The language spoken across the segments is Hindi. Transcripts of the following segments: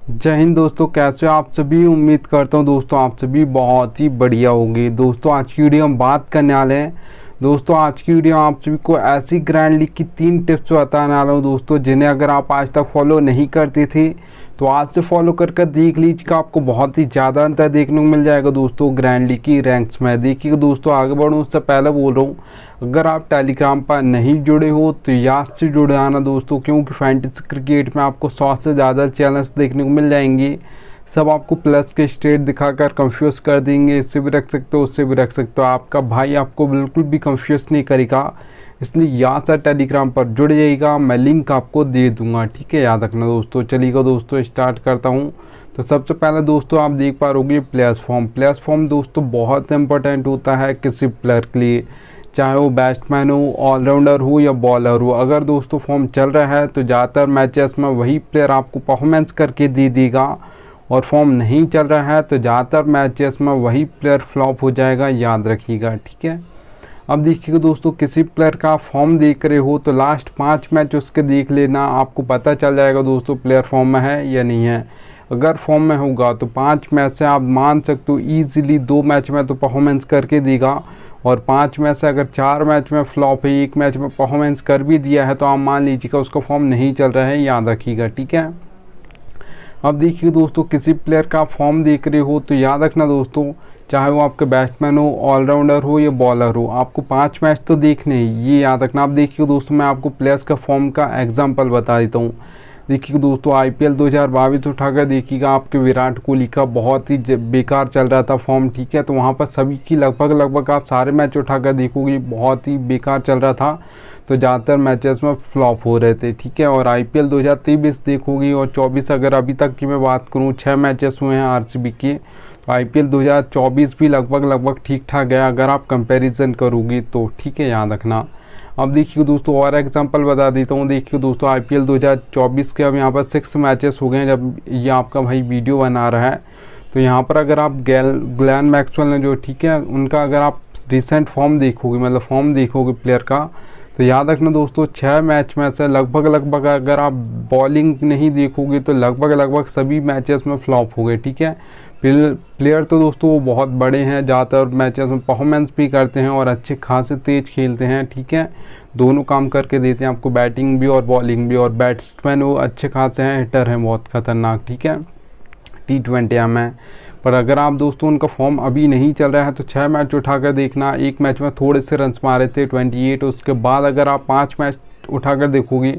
जय हिंद दोस्तों, कैसे हो आप सभी। उम्मीद करता हूँ दोस्तों आप सभी बहुत ही बढ़िया होंगे। दोस्तों आज की वीडियो हम बात करने वाले हैं। दोस्तों आज की वीडियो आप सभी को ऐसी ग्रैंड लीग की 3 टिप्स बताने वाला हूँ दोस्तों, जिन्हें अगर आप आज तक फॉलो नहीं करते थे तो आज से फॉलो कर देख लीजिएगा। आपको बहुत ही ज़्यादा अंतर देखने को मिल जाएगा दोस्तों ग्रैंड लीग की रैंक्स में। देखिए दोस्तों, आगे बढ़ूँ उससे पहले बोल रहा हूँ, अगर आप टेलीग्राम पर नहीं जुड़े हो तो याद से जुड़े आना दोस्तों, क्योंकि फैंटेसी क्रिकेट में आपको 100 से ज़्यादा चैनल्स देखने को मिल जाएंगे। सब आपको प्लस के स्टेट दिखाकर कंफ्यूज कर देंगे। इससे भी रख सकते हो, उससे भी रख सकते हो। आपका भाई आपको बिल्कुल भी कंफ्यूज नहीं करेगा, इसलिए याद से टेलीग्राम पर जुड़ जाइएगा। मैं लिंक आपको दे दूंगा, ठीक है, याद रखना दोस्तों। चलिएगा दोस्तों स्टार्ट करता हूँ। तो सबसे पहले दोस्तों आप देख पा रहोगे प्लेयर्स फॉर्म। प्लेयर्स फॉर्म दोस्तों बहुत इंपॉर्टेंट होता है किसी प्लेयर के लिए, चाहे वो बैट्समैन हो, ऑलराउंडर हो या बॉलर हो। अगर दोस्तों फॉर्म चल रहा है तो ज़्यादातर मैचेस में वही प्लेयर आपको परफॉर्मेंस करके दे देगा, और फॉर्म नहीं चल रहा है तो ज़्यादातर मैचेस में वही प्लेयर फ्लॉप हो जाएगा, याद रखिएगा, ठीक है। अब देखिएगा दोस्तों, किसी प्लेयर का फॉर्म देख रहे हो तो लास्ट 5 मैच उसके देख लेना, आपको पता चल जाएगा दोस्तों प्लेयर फॉर्म में है या नहीं है। अगर फॉर्म में होगा तो 5 मैच से आप मान सकते हो ईजिली 2 मैच में तो परफॉर्मेंस करके देगा, और 5 में से अगर 4 मैच में फ्लॉप है, 1 मैच में परफॉर्मेंस कर भी दिया है, तो आप मान लीजिएगा उसका फॉर्म नहीं चल रहा है, याद रखिएगा, ठीक है। अब देखिए दोस्तों, किसी प्लेयर का फॉर्म देख रहे हो तो याद रखना दोस्तों, चाहे वो आपके बैट्समैन हो, ऑलराउंडर हो या बॉलर हो, आपको 5 मैच तो देखने हैं, ये याद रखना। अब देखिए दोस्तों, मैं आपको प्लेयर्स का फॉर्म का एग्जांपल बता देता हूँ। देखिए दोस्तों, आईपीएल 2022 उठाकर देखिएगा, आपके विराट कोहली का बहुत ही बेकार चल रहा था फॉर्म, ठीक है। तो वहाँ पर सभी की लगभग आप सारे मैच उठाकर देखोगे बहुत ही बेकार चल रहा था, तो ज़्यादातर मैचेस में फ्लॉप हो रहे थे, ठीक है। और आईपीएल 2023 देखोगी और 24, अगर अभी तक की मैं बात करूँ 6 मैचेस हुए हैं आरसीबी के, तो आईपीएल 2024 भी लगभग ठीक ठाक गया अगर आप कंपैरिजन करोगे तो, ठीक है, याद रखना। अब देखिए दोस्तों, और एग्जांपल बता देता हूँ। देखिए दोस्तों, आईपीएल 2024 के अब यहाँ पर 6 मैचेस हो गए हैं जब ये आपका भाई वीडियो बना रहा है। तो यहाँ पर अगर आप ग्लेन मैक्सवेल ने जो, ठीक है, उनका अगर आप रिसेंट फॉर्म देखोगे, मतलब फॉर्म देखोगे प्लेयर का, तो याद रखना दोस्तों 6 मैच में से लगभग अगर आप बॉलिंग नहीं देखोगे तो लगभग सभी मैचेस में फ्लॉप हो गए, ठीक है। प्लेयर तो दोस्तों वो बहुत बड़े हैं, ज़्यादातर मैचेस में परफॉर्मेंस भी करते हैं और अच्छे खासे तेज खेलते हैं, ठीक है। दोनों काम करके देते हैं आपको, बैटिंग भी और बॉलिंग भी। और बैट्समैन वो अच्छे खासे हैं, हिटर हैं बहुत खतरनाक, ठीक है, T20 में। पर अगर आप दोस्तों उनका फॉर्म अभी नहीं चल रहा है तो 6 मैच उठाकर देखना। 1 मैच में थोड़े से रन्स मारे थे 28, उसके बाद अगर आप 5 मैच उठाकर देखोगे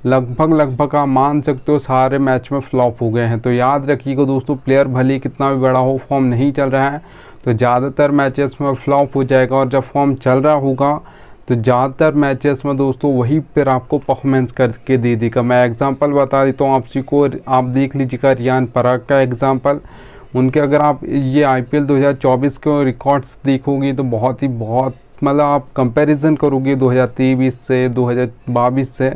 लगभग आप मान सकते हो सारे मैच में फ्लॉप हो गए हैं। तो याद रखिएगा दोस्तों, प्लेयर भले कितना भी बड़ा हो, फॉर्म नहीं चल रहा है तो ज़्यादातर मैचेस में फ्लॉप हो जाएगा, और जब फॉर्म चल रहा होगा तो ज़्यादातर मैचेस में दोस्तों वही फिर आपको परफॉर्मेंस करके दे देगा। मैं एग्जांपल बता देता हूँ आपसी को, आप देख लीजिएगा रियान पराग का एग्जांपल। उनके अगर आप ये आईपीएल 2024 के रिकॉर्ड्स देखोगे तो बहुत मतलब आप कंपैरिजन करोगे 2023 से 2022 से,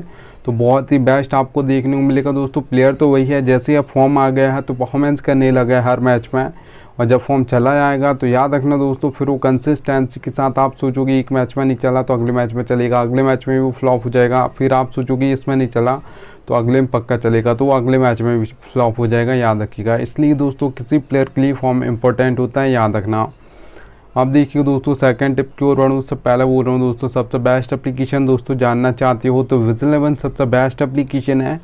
तो बहुत ही बेस्ट आपको देखने को मिलेगा दोस्तों। प्लेयर तो वही है, जैसे ही अब फॉर्म आ गया है तो परफॉर्मेंस करने लगा है हर मैच में, और जब फॉर्म चला जाएगा तो याद रखना दोस्तों फिर वो कंसिस्टेंसी के साथ, आप सोचोगे एक मैच में नहीं चला तो अगले मैच में चलेगा, अगले मैच में भी वो फ्लॉप हो जाएगा, फिर आप सोचोगे इसमें नहीं चला तो अगले में पक्का चलेगा, तो वो अगले मैच में भी फ्लॉप हो जाएगा, याद रखिएगा। इसलिए दोस्तों किसी प्लेयर के लिए फॉर्म इंपॉर्टेंट होता है, याद रखना। अब देखिए दोस्तों, सेकंड टिप की ओर बढ़ूँ उससे पहले बोल रहा हूँ दोस्तों, सबसे बेस्ट एप्लीकेशन दोस्तों जानना चाहते हो तो विजन 11 सबसे बेस्ट एप्लीकेशन है।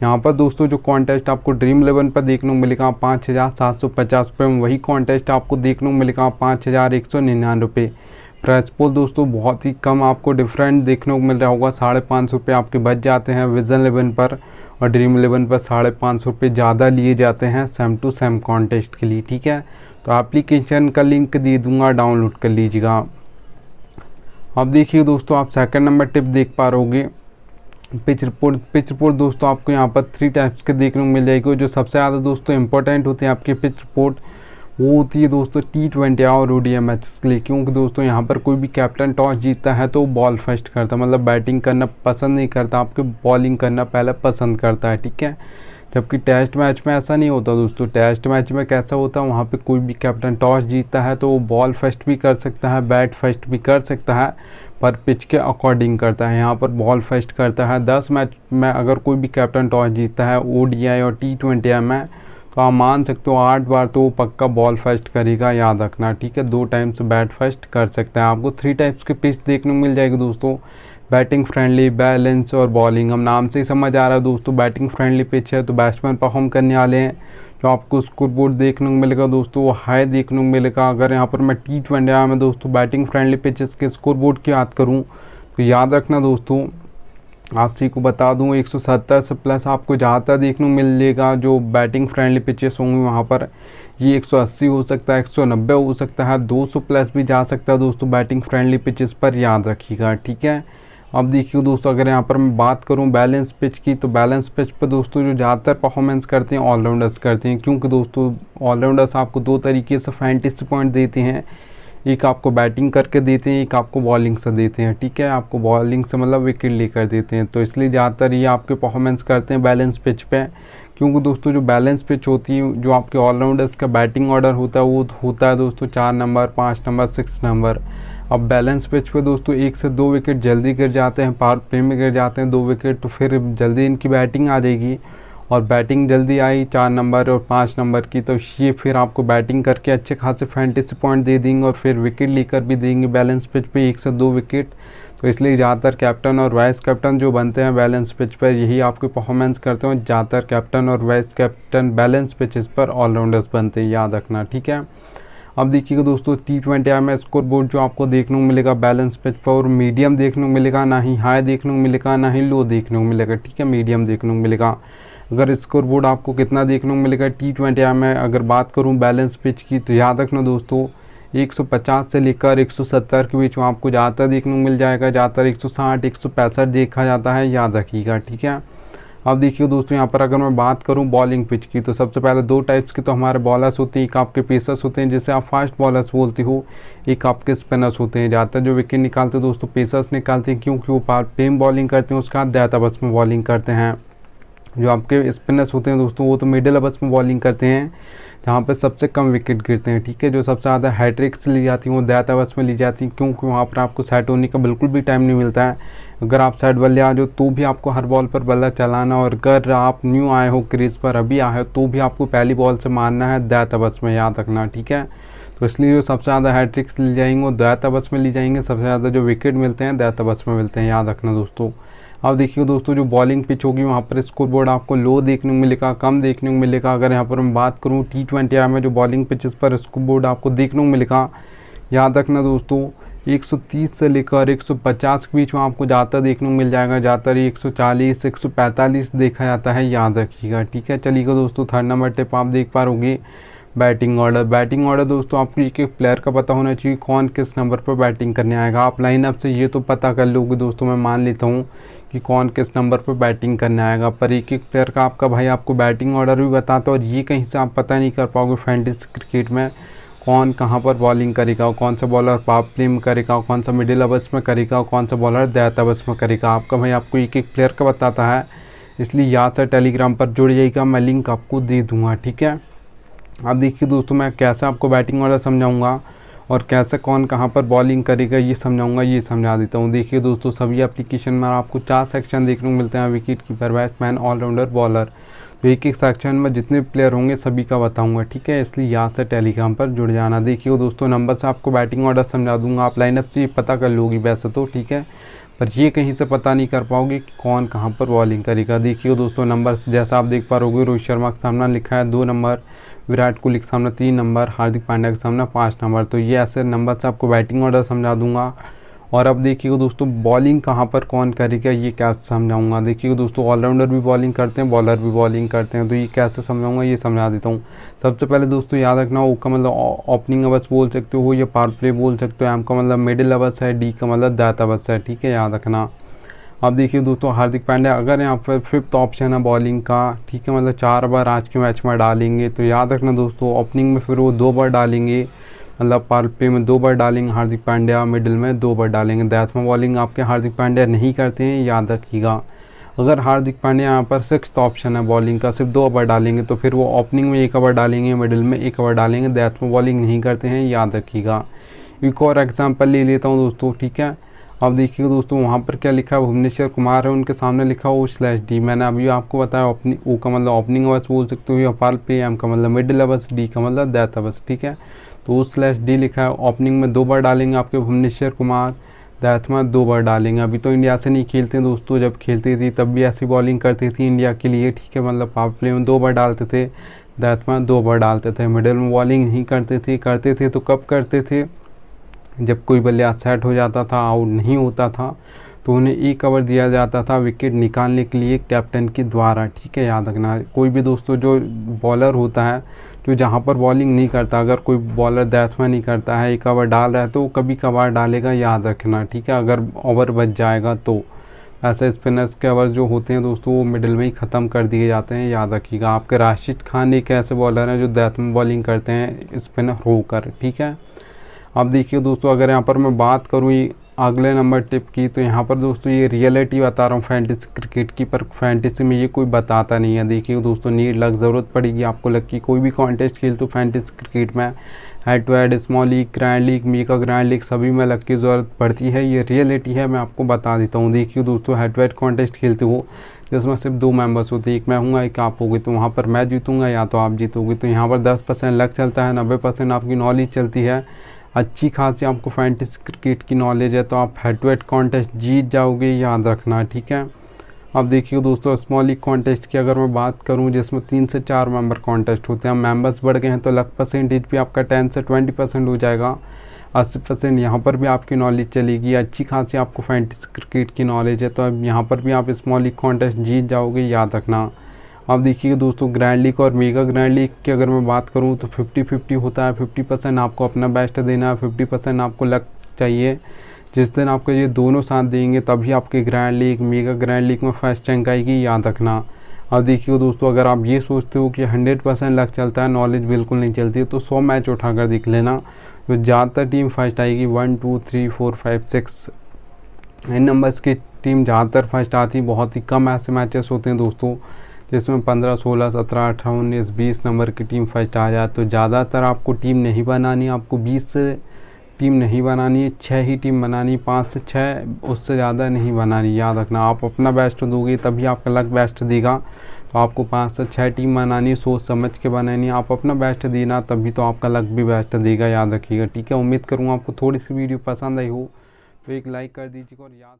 यहाँ पर दोस्तों जो कॉन्टेस्ट आपको ड्रीम 11 पर देखने को मिलेगा 5,750 रुपये में, वही कॉन्टेस्ट आपको देखने को मिलेगा 5,199 रुपये। प्राइस पोल दोस्तों बहुत ही कम आपको डिफरेंट देखने को मिल रहा होगा, 550 रुपये आपके बच जाते हैं विजन 11 पर, और ड्रीम 11 पर 550 रुपये ज़्यादा लिए जाते हैं सेम टू सेम कॉन्टेस्ट के लिए, ठीक है। तो एप्लीकेशन का लिंक दे दूंगा, डाउनलोड कर लीजिएगा। अब देखिए दोस्तों, आप सेकंड नंबर टिप देख पा रहोगे पिच रिपोर्ट। पिच रिपोर्ट दोस्तों आपको यहाँ पर 3 टाइप्स के देखने को मिल जाएगी। जो सबसे ज़्यादा दोस्तों इंपॉर्टेंट होते हैं आपकी पिच रिपोर्ट, वो होती है दोस्तों T20 और ओडीआई मैचेस के लिए, क्योंकि दोस्तों यहाँ पर कोई भी कैप्टन टॉस जीतता है तो बॉल फर्स्ट करता है, मतलब बैटिंग करना पसंद नहीं करता, आपके बॉलिंग करना पहले पसंद करता है, ठीक है। जबकि टेस्ट मैच में ऐसा नहीं होता दोस्तों। टेस्ट मैच में कैसा होता है, वहाँ पे कोई भी कैप्टन टॉस जीतता है तो वो बॉल फर्स्ट भी कर सकता है, बैट फर्स्ट भी कर सकता है, पर पिच के अकॉर्डिंग करता है। यहाँ पर बॉल फर्स्ट करता है। 10 मैच में अगर कोई भी कैप्टन टॉस जीतता है ओडीआई और T20 में, तो आप मान सकते हो 8 बार तो वो पक्का बॉल फर्स्ट करेगा, याद रखना, ठीक है। 2 टाइम्स बैट फर्स्ट कर सकते हैं। आपको 3 टाइप्स के पिच देखने को मिल जाएगी दोस्तों, बैटिंग फ्रेंडली, बैलेंस और बॉलिंग। हम नाम से ही समझ आ रहा है दोस्तों, बैटिंग फ्रेंडली पिच है तो बैट्समैन परफॉर्म करने वाले हैं। जो आपको स्कोर बोर्ड देखने को मिलेगा दोस्तों वो हाई देखने को मिलेगा। अगर यहाँ पर मैं T20 में दोस्तों बैटिंग फ्रेंडली पिचेस के स्कोर बोर्ड की बात करूँ तो याद रखना दोस्तों, आप सभी को बता दूं 170 से प्लस आपको ज़्यादातर देखने को मिलेगा। जो बैटिंग फ्रेंडली पिचेस होंगे वहाँ पर ये 180 हो सकता है, 190 हो सकता है, 200 प्लस भी जा सकता है दोस्तों बैटिंग फ्रेंडली पिचेस पर, याद रखिएगा, ठीक है। अब देखिए दोस्तों, अगर यहाँ पर मैं बात करूँ बैलेंस पिच की तो बैलेंस पिच पर दोस्तों जो ज़्यादातर परफॉर्मेंस करते हैं ऑलराउंडर्स करते हैं, क्योंकि दोस्तों ऑलराउंडर्स आपको 2 तरीके से फैंटेसी पॉइंट देते हैं। एक आपको बैटिंग करके देते हैं, एक आपको बॉलिंग से देते हैं, ठीक है। आपको बॉलिंग से मतलब विकेट लेकर देते हैं, तो इसलिए ज़्यादातर ये आपके परफॉर्मेंस करते हैं बैलेंस पिच पे। क्योंकि दोस्तों जो बैलेंस पिच होती है, जो आपके ऑलराउंडर्स का बैटिंग ऑर्डर होता है वो होता है दोस्तों 4 नंबर, 5 नंबर, 6 नंबर। अब बैलेंस पिच पे दोस्तों 1 से 2 विकेट जल्दी गिर जाते हैं, पावर प्ले में गिर जाते हैं 2 विकेट, तो फिर जल्दी इनकी बैटिंग आ जाएगी। और बैटिंग जल्दी आई 4 नंबर और 5 नंबर की, तो ये फिर आपको बैटिंग करके अच्छे खासे फैंटेसी पॉइंट दे देंगे और फिर विकेट लेकर भी देंगे बैलेंस पिच पे 1 से 2 विकेट। तो इसलिए ज़्यादातर कैप्टन और वाइस कैप्टन जो बनते हैं बैलेंस पिच पर यही आपकी परफॉर्मेंस करते हैं। ज़्यादातर कैप्टन और वाइस कैप्टन बैलेंस पिचेस पर ऑलराउंडर्स बनते हैं, याद रखना, ठीक है। अब देखिएगा दोस्तों T20 में स्कोर बोर्ड जो आपको देखने को मिलेगा बैलेंस पिच पर, और मीडियम देखने को मिलेगा, ना ही हाई देखने को मिलेगा, ना ही लो देखने को मिलेगा, ठीक है, मीडियम देखने को मिलेगा। अगर स्कोर बोर्ड आपको कितना देखने को मिलेगा T20 में अगर बात करूं बैलेंस पिच की तो याद रखना दोस्तों 150 से लेकर 170 के बीच में आपको ज़्यादातर देखने को मिल जाएगा। ज़्यादातर 160, 165 देखा जाता है, याद रखिएगा, ठीक है। अब देखिए दोस्तों, यहाँ पर अगर मैं बात करूं बॉलिंग पिच की तो सबसे पहले 2 टाइप्स के तो हमारे बॉलर्स होते हैं। एक आपके पेसर्स होते हैं जिसे आप फास्ट बॉलर्स बोलते हो, एक आपके स्पिनर्स होते हैं। ज़्यादातर जो विकेट निकालते हैं दोस्तों पेसर्स निकालते हैं, क्योंकि वो पावर प्ले में बॉलिंग करते हैं, उसके बाद डेथ ओवर्स में बॉलिंग करते हैं। जो आपके स्पिनर्स होते हैं दोस्तों वो तो मिडिल ओवर्स में बॉलिंग करते हैं, जहाँ पे सबसे कम विकेट गिरते हैं, ठीक है। जो सबसे ज़्यादा हैट्रिक्स ली जाती हैं वो डेथ ओवर्स में ली जाती हैं, क्योंकि वहाँ पर आपको सेट होने का बिल्कुल भी टाइम नहीं मिलता है। अगर आप सेट बल्ले आ जाओ तो भी आपको हर बॉल पर बल्ला चलाना, और अगर आप न्यू आए हो क्रीज पर अभी आए हो तो भी आपको पहली बॉल से मारना है डेथ ओवर्स में, याद रखना, ठीक है। तो इसलिए जो सबसे ज़्यादा हैट्रिक्स ली जाएंगे वो डेथ ओवर्स में ली जाएंगे, सबसे ज़्यादा जो विकेट मिलते हैं डेथ ओवर्स में मिलते हैं, याद रखना दोस्तों। अब देखिए दोस्तों, जो बॉलिंग पिच होगी वहाँ पर स्कोर बोर्ड आपको लो देखने को मिलेगा, कम देखने को मिलेगा। अगर यहाँ पर मैं बात करूँ T20 में जो बॉलिंग पिचेस पर स्कोर बोर्ड आपको देखने को मिलेगा, याद रखना दोस्तों 130 से लेकर 150 के बीच में आपको ज़्यादातर देखने को मिल जाएगा। ज़्यादातर 140, 145 देखा जाता है, याद रखिएगा, ठीक है। चलिएगा दोस्तों, 3rd नंबर टिप आप देख पा रहोगे बैटिंग ऑर्डर। बैटिंग ऑर्डर दोस्तों आपको एक एक प्लेयर का पता होना चाहिए कौन किस नंबर पर बैटिंग करने आएगा। आप लाइनअप से ये तो पता कर लोगे दोस्तों, मैं मान लेता हूँ कि कौन किस नंबर पर बैटिंग करने आएगा, पर एक एक प्लेयर का आपका भाई आपको बैटिंग ऑर्डर भी बताता है, और ये कहीं से आप पता नहीं कर पाओगे फैंटेसी क्रिकेट में कौन कहाँ पर बॉलिंग करेगा, कौन सा बॉलर पावर प्ले में करेगा, कौन सा मिडिल ओवर्स में करेगा, कौन सा बॉलर डेथ ओवर्स में करेगा। आपका भाई आपको एक एक प्लेयर का बताता है, इसलिए याद से टेलीग्राम पर जुड़ जाइएगा, मैं लिंक आपको दे दूँगा, ठीक है। अब देखिए दोस्तों, मैं कैसे आपको बैटिंग ऑर्डर समझाऊंगा और कैसे कौन कहां पर बॉलिंग करेगा ये समझाऊंगा, ये समझा देता हूं। देखिए दोस्तों, सभी एप्लीकेशन में आपको 4 सेक्शन देखने को मिलते हैं, wicket keeper, batsman, all rounder, bowler. तो एक एक सेक्शन में जितने प्लेयर होंगे सभी का बताऊंगा, ठीक है। इसलिए याद से टेलीग्राम पर जुड़ जाना। देखिए दोस्तों, नंबर से आपको बैटिंग ऑर्डर समझा दूंगा, आप लाइनअप से पता कर लोगी वैसे तो, ठीक है, पर ये कहीं से पता नहीं कर पाओगे कि कौन कहाँ पर बॉलिंग करेगा। देखिए दोस्तों, नंबर जैसा आप देख पा रहोगे, रोहित शर्मा का सामना लिखा है 2 नंबर, विराट कोहली के सामने 3 नंबर, हार्दिक पांड्या के सामने 5 नंबर। तो ये ऐसे नंबर से आपको बैटिंग ऑर्डर समझा दूंगा। और अब देखिएगा दोस्तों, बॉलिंग कहाँ पर कौन करेगा ये क्या समझाऊंगा। देखिएगा दोस्तों, ऑलराउंडर भी बॉलिंग करते हैं, बॉलर भी बॉलिंग करते हैं, तो ये कैसे समझाऊंगा ये समझा देता हूँ। सबसे पहले दोस्तों याद रखना, ओ का मतलब ओपनिंग ओवर्स बोल सकते हो, या पावर प्ले बोल सकते हो, एम का मतलब मिडिल ओवर्स है, डी का मतलब डेथ ओवर्स है, ठीक है, याद रखना। अब देखिए दोस्तों, हार्दिक पांड्या अगर यहाँ पर 5th ऑप्शन है बॉलिंग का, ठीक है, मतलब 4 बार आज के मैच में डालेंगे, तो याद रखना दोस्तों ओपनिंग में फिर वो 2 बार डालेंगे, मतलब पावर प्ले में 2 बार डालेंगे हार्दिक पांड्या, मिडिल में 2 बार डालेंगे। डेथ में बॉलिंग आपके हार्दिक पांड्या नहीं करते हैं, याद रखिएगा। अगर हार्दिक पांड्या यहाँ पर 6th ऑप्शन है बॉलिंग का, सिर्फ 2 ओवर डालेंगे, तो फिर वो ओपनिंग में 1 ओवर डालेंगे, मिडिल में 1 ओवर डालेंगे, डेथ में बॉलिंग नहीं करते हैं, याद रखिएगा। एक और एग्जाम्पल ले लेता हूँ दोस्तों, ठीक है। अब देखिए दोस्तों वहाँ पर क्या लिखा है, भुवनेश्वर कुमार है, उनके सामने लिखा हो /D। मैंने अभी आपको बताया ओ का मतलब ओपनिंग आवर्स बोल सकते हो, अपाल पे, एम का मतलब मिडिल आवर्स, डी का मतलब डेथ आवर्स, ठीक है। तो /D लिखा है। ओपनिंग में 2 बार डालेंगे आपके भुवनेश्वर कुमार, डेथ में 2 बार डालेंगे। अभी तो इंडिया से नहीं खेलते दोस्तों, जब खेलती थी तब भी ऐसी बॉलिंग करती थी इंडिया के लिए, ठीक है। मतलब पावर प्ले में 2 बार डालते थे, डेथ में 2 बार डालते थे। मिडिल में बॉलिंग नहीं करते थे तो कब करते थे, जब कोई बल्लेबाज सेट हो जाता था, आउट नहीं होता था, तो उन्हें 1 ओवर दिया जाता था विकेट निकालने के लिए कैप्टन के द्वारा, ठीक है। याद रखना, कोई भी दोस्तों जो बॉलर होता है जो जहाँ पर बॉलिंग नहीं करता, अगर कोई बॉलर डेथ में नहीं करता है, 1 ओवर डाल रहा है तो कभी कभार डालेगा, याद रखना, ठीक है। अगर ओवर बच जाएगा तो ऐसे स्पिनर्स के ओवर जो होते हैं दोस्तों वो मिडिल में ही ख़त्म कर दिए जाते हैं, याद रखिएगा। आपके राशिद खान एक ऐसे बॉलर हैं जो डेथ में बॉलिंग करते हैं स्पिनर होकर, ठीक है। अब देखिए दोस्तों अगर यहाँ पर मैं बात करूँ अगले नंबर टिप की, तो यहाँ पर दोस्तों ये रियलिटी बता रहा हूँ फैंटेसी क्रिकेट की, पर फैंटेसी में ये कोई बताता नहीं है। देखिए दोस्तों नीड लक ज़रूरत पड़ेगी आपको लक की, कोई भी कॉन्टेस्ट खेल तो फैंटेसी क्रिकेट में head to head, small league, grand league, mega grand league, सभी में लक की ज़रूरत पड़ती है। ये रियलिटी है, मैं आपको बता देता हूँ। देखिए दोस्तों हेड टू हेड कॉन्टेस्ट खेलते हो जिसमें सिर्फ 2 मेंबर्स होते हैं, एक मैं हूँ एक आप होगी, तो वहाँ पर मैं जीतूँगा या तो आप जीतोगे। तो यहाँ पर 10% लक चलता है, 90% आपकी नॉलेज चलती है। अच्छी खासी आपको फैंटेसी क्रिकेट की नॉलेज है तो आप हेड टू हेड कॉन्टेस्ट जीत जाओगे, याद रखना, ठीक है। अब देखिए दोस्तों स्मॉल लीग कॉन्टेस्ट की अगर मैं बात करूं जिसमें 3 से 4 मेंबर कॉन्टेस्ट होते हैं, मेंबर्स बढ़ गए हैं तो लक परसेंटेज भी आपका 10 से 20% हो जाएगा, 80%। यहाँ पर भी आपकी नॉलेज चलेगी, अच्छी खासी आपको फैंटेसी क्रिकेट की नॉलेज है तो अब यहाँ पर भी आप स्मॉल लीग कॉन्टेस्ट जीत जाओगे, याद रखना। अब देखिए दोस्तों ग्रैंड लीग और मेगा ग्रैंड लीग की अगर मैं बात करूं तो 50-50 होता है। 50% आपको अपना बेस्ट देना है, 50% आपको लक चाहिए। जिस दिन आपको ये दोनों साथ देंगे तभी आपकी grand league, mega grand league में फर्स्ट रैंक आएगी, याद रखना। अब देखिए दोस्तों अगर आप ये सोचते हो कि 100% लक चलता है, नॉलेज बिल्कुल नहीं चलती, तो 100 मैच उठाकर देख लेना, तो ज़्यादातर टीम फर्स्ट आएगी। 1 2 3 4 5 6 इन नंबर्स की टीम ज़्यादातर फर्स्ट आती, बहुत ही कम ऐसे मैचेस होते हैं दोस्तों जिसमें 15 16 17 18 19 20 नंबर की टीम फर्स्ट आ जाए। तो ज़्यादातर आपको टीम नहीं बनानी, आपको 20 से टीम नहीं बनानी है, 6 ही टीम बनानी, 5 से 6, उससे ज़्यादा नहीं बनानी, याद रखना। आप अपना बेस्ट दोगे तभी आपका लक बेस्ट देगा, तो आपको 5 से 6 टीम बनानी, सोच समझ के बनानी, आप अपना बेस्ट देना तभी तो आपका लक भी बेस्ट देगा, याद रखिएगा, ठीक है। उम्मीद करूँगा आपको थोड़ी सी वीडियो पसंद आई हो तो एक लाइक कर दीजिएगा और याद